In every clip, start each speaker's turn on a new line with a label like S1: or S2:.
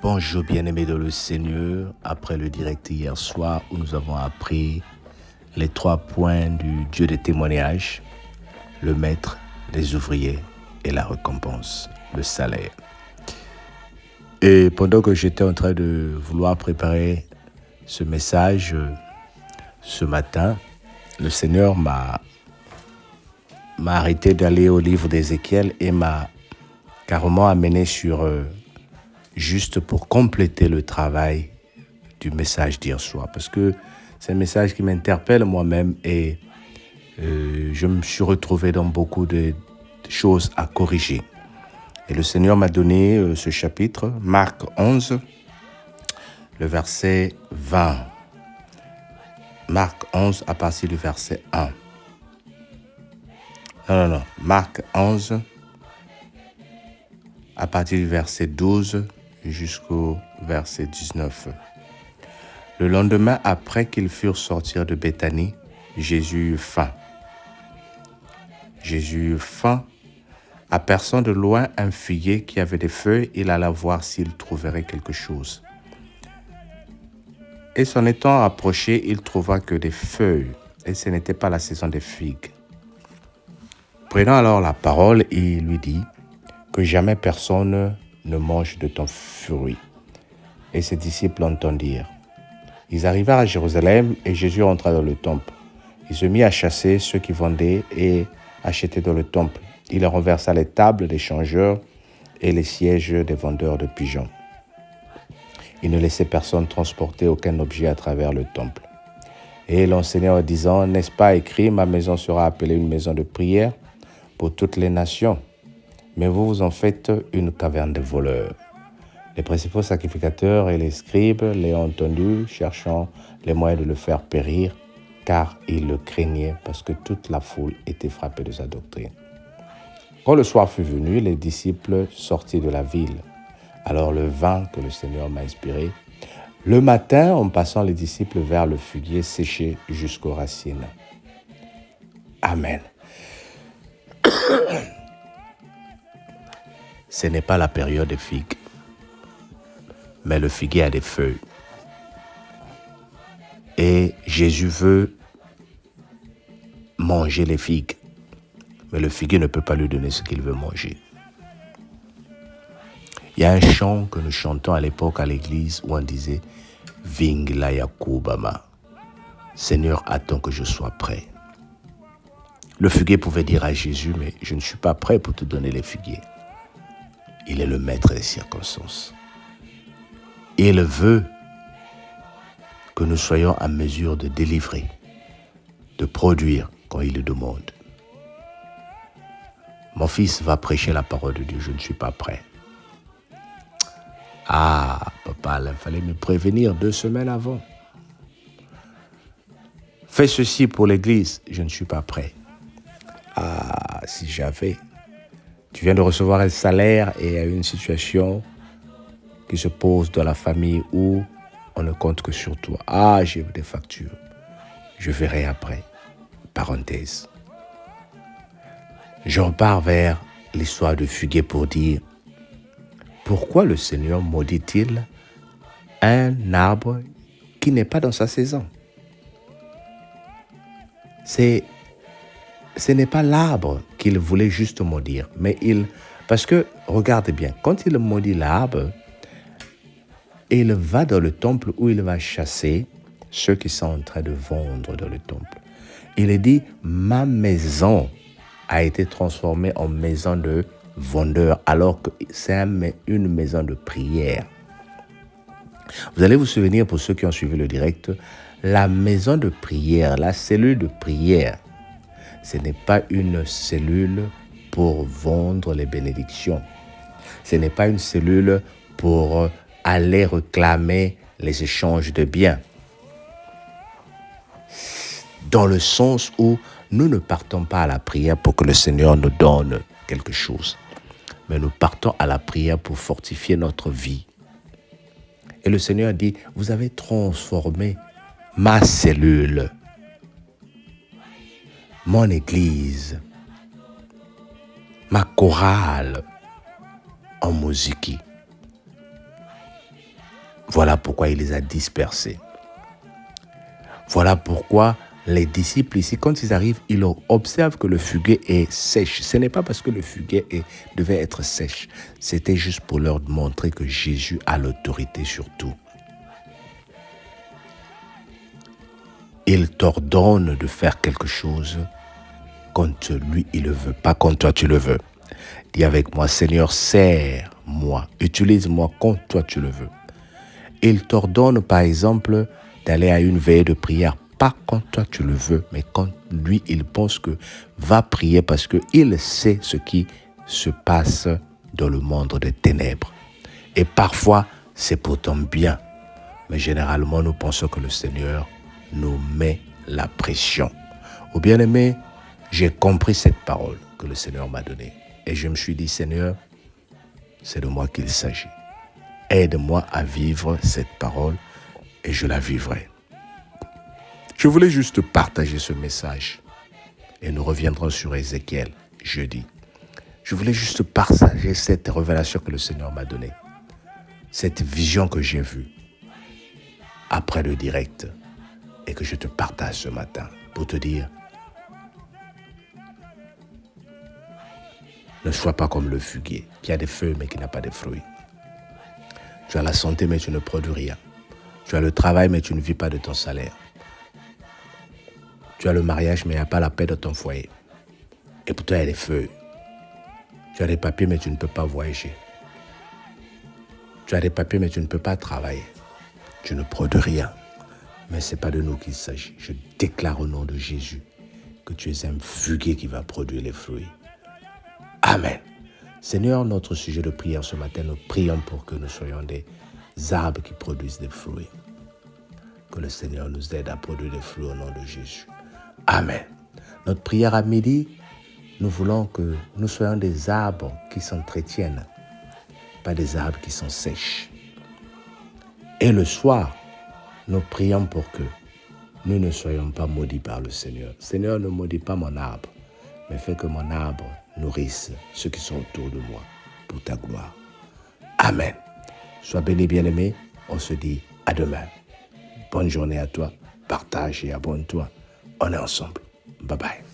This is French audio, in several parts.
S1: Bonjour bien-aimés dans le Seigneur, après le direct hier soir où nous avons appris les 3 points du Dieu des témoignages, le maître, les ouvriers et la récompense, le salaire. Et pendant que j'étais en train de vouloir préparer ce message ce matin, le Seigneur m'a arrêté d'aller au livre d'Ézéchiel et m'a carrément amené sur juste pour compléter le travail du message d'hier soir. Parce que c'est un message qui m'interpelle moi-même et je me suis retrouvé dans beaucoup de choses à corriger. Et le Seigneur m'a donné ce chapitre, Marc 11, le verset 20. Marc 11 à partir du verset 1. Non. Marc 11 à partir du verset 12 jusqu'au verset 19. Le lendemain, après qu'ils furent sortis de Béthanie, Jésus eut faim. Aperçant de loin un figuier qui avait des feuilles, il alla voir s'il trouverait quelque chose. Et s'en étant approché, il trouva que des feuilles, et ce n'était pas la saison des figues. Prenant alors la parole, il lui dit que jamais personne ne mange de ton fruit. Et ses disciples l'entendirent. Ils arrivèrent à Jérusalem et Jésus entra dans le temple. Il se mit à chasser ceux qui vendaient et achetaient dans le temple. Il renversa les tables des changeurs et les sièges des vendeurs de pigeons. Il ne laissait personne transporter aucun objet à travers le temple. Et il enseignait en disant, n'est-ce pas écrit, ma maison sera appelée une maison de prière pour toutes les nations. Mais vous en faites une caverne de voleurs. Les principaux sacrificateurs et les scribes l'ayant entendu, cherchant les moyens de le faire périr, car ils le craignaient parce que toute la foule était frappée de sa doctrine. Quand le soir fut venu, les disciples sortirent de la ville. Alors le vin que le Seigneur m'a inspiré. Le matin, en passant, les disciples vers le figuier séché jusqu'aux racines. Amen. Ce n'est pas la période des figues, mais le figuier a des feuilles. Et Jésus veut manger les figues, mais le figuier ne peut pas lui donner ce qu'il veut manger. Il y a un chant que nous chantons à l'époque à l'église où on disait « Vingla Yakubama » « Seigneur, attends que je sois prêt ». Le figuier pouvait dire à Jésus « Mais je ne suis pas prêt pour te donner les figuiers ». Il est le maître des circonstances. Il veut que nous soyons en mesure de délivrer, de produire quand il le demande. Mon fils va prêcher la parole de Dieu, je ne suis pas prêt. Ah, papa, il fallait me prévenir 2 semaines avant. Fais ceci pour l'église, je ne suis pas prêt. Ah, si j'avais. Tu viens de recevoir un salaire et il y a une situation qui se pose dans la famille où on ne compte que sur toi. Ah, j'ai des factures. Je verrai après. Parenthèse. Je repars vers l'histoire du figuier pour dire pourquoi le Seigneur maudit-il un arbre qui n'est pas dans sa saison? Ce n'est pas l'arbre qu'il voulait juste maudire, mais parce que, regardez bien, quand il maudit l'arbre, il va dans le temple où il va chasser ceux qui sont en train de vendre dans le temple. Il dit, ma maison a été transformée en maison de vendeurs, alors que c'est une maison de prière. Vous allez vous souvenir, pour ceux qui ont suivi le direct, la maison de prière, la cellule de prière, ce n'est pas une cellule pour vendre les bénédictions. Ce n'est pas une cellule pour aller réclamer les échanges de biens. Dans le sens où nous ne partons pas à la prière pour que le Seigneur nous donne quelque chose, mais nous partons à la prière pour fortifier notre vie. Et le Seigneur dit, vous avez transformé ma cellule, mon église, ma chorale en musique. Voilà pourquoi il les a dispersés. Voilà pourquoi les disciples ici, quand ils arrivent, ils observent que le figuier est sèche. Ce n'est pas parce que le figuier devait être sèche. C'était juste pour leur montrer que Jésus a l'autorité sur tout. Il t'ordonne de faire quelque chose quand lui, il le veut, pas quand toi, tu le veux. Dis avec moi, Seigneur, sers-moi, utilise-moi quand toi, tu le veux. Il t'ordonne, par exemple, d'aller à une veillée de prière, pas quand toi, tu le veux, mais quand lui, il pense que va prier parce qu'il sait ce qui se passe dans le monde des ténèbres. Et parfois, c'est pourtant bien. Mais généralement, nous pensons que le Seigneur nous met la pression. Au bien-aimé, j'ai compris cette parole que le Seigneur m'a donnée. Et je me suis dit, Seigneur, c'est de moi qu'il s'agit. Aide-moi à vivre cette parole et je la vivrai. Je voulais juste partager ce message et nous reviendrons sur Ézéchiel jeudi. Je voulais juste partager cette révélation que le Seigneur m'a donnée, cette vision que j'ai vue après le direct et que je te partage ce matin pour te dire, ne sois pas comme le figuier qui a des feuilles mais qui n'a pas de fruits. Tu as la santé mais tu ne produis rien. Tu as le travail mais tu ne vis pas de ton salaire. Tu as le mariage mais il n'y a pas la paix dans ton foyer. Et pourtant il y a des feuilles. Tu as des papiers mais tu ne peux pas voyager. Tu as des papiers mais tu ne peux pas travailler. Tu ne produis rien. Mais ce n'est pas de nous qu'il s'agit. Je déclare au nom de Jésus que tu es un figuier qui va produire les fruits. Amen. Seigneur, notre sujet de prière ce matin, nous prions pour que nous soyons des arbres qui produisent des fruits. Que le Seigneur nous aide à produire des fruits au nom de Jésus. Amen. Notre prière à midi, nous voulons que nous soyons des arbres qui s'entretiennent, pas des arbres qui sont sèches. Et le soir, nous prions pour que nous ne soyons pas maudits par le Seigneur. Seigneur, ne maudis pas mon arbre, mais fais que mon arbre nourrisse ceux qui sont autour de moi pour ta gloire. Amen. Sois béni, bien-aimé. On se dit à demain. Bonne journée à toi. Partage et abonne-toi. On est ensemble. Bye bye.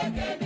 S2: Again.